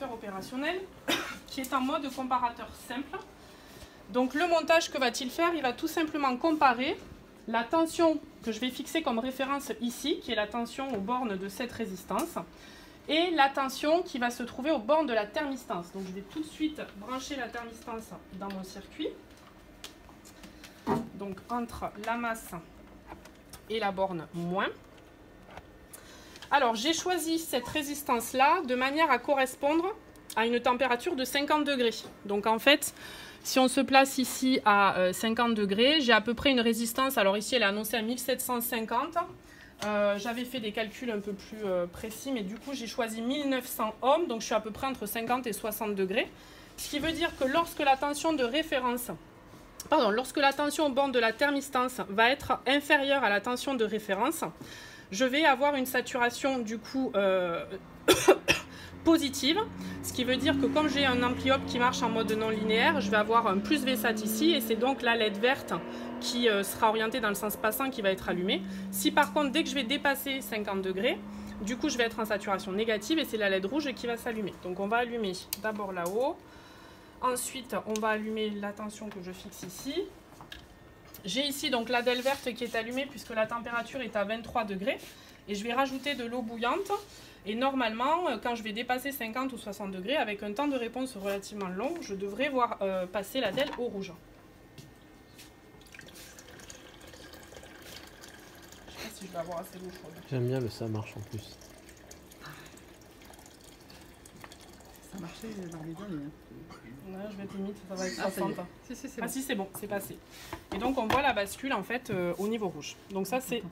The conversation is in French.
Opérationnel qui est en mode comparateur simple. Donc le montage, que va-t-il faire? Il va tout simplement comparer la tension que je vais fixer comme référence ici, qui est la tension aux bornes de cette résistance, et la tension qui va se trouver aux bornes de la thermistance. Donc je vais tout de suite brancher la thermistance dans mon circuit. Donc entre la masse et la borne moins. Alors j'ai choisi cette résistance-là de manière à correspondre à une température de 50 degrés. Donc en fait, si on se place ici à 50 degrés, j'ai à peu près une résistance. Alors ici elle est annoncée à 1750. J'avais fait des calculs un peu plus précis, mais du coup j'ai choisi 1900 ohms, donc je suis à peu près entre 50 et 60 degrés. Ce qui veut dire que lorsque la tension de référence, lorsque la tension aux bornes de la thermistance va être inférieure à la tension de référence, je vais avoir une saturation du coup positive, ce qui veut dire que comme j'ai un ampli op qui marche en mode non linéaire, je vais avoir un plus Vsat ici et c'est donc la LED verte qui sera orientée dans le sens passant qui va être allumée. Si par contre dès que je vais dépasser 50 degrés, du coup je vais être en saturation négative et c'est la LED rouge qui va s'allumer. Donc on va allumer d'abord là-haut, ensuite on va allumer la tension que je fixe ici. J'ai ici donc la DEL verte qui est allumée puisque la température est à 23 degrés et je vais rajouter de l'eau bouillante et normalement quand je vais dépasser 50 ou 60 degrés avec un temps de réponse relativement long, je devrais voir passer la DEL au rouge. Je ne sais pas si je vais avoir assez d'eau chaude. J'aime bien le ça marche en plus. Ça marchait dans les années. Ouais, je vais être limite, ça va être 60. Si, Si, c'est bon, c'est passé. Et donc on voit la bascule en fait au niveau rouge. Donc ça c'est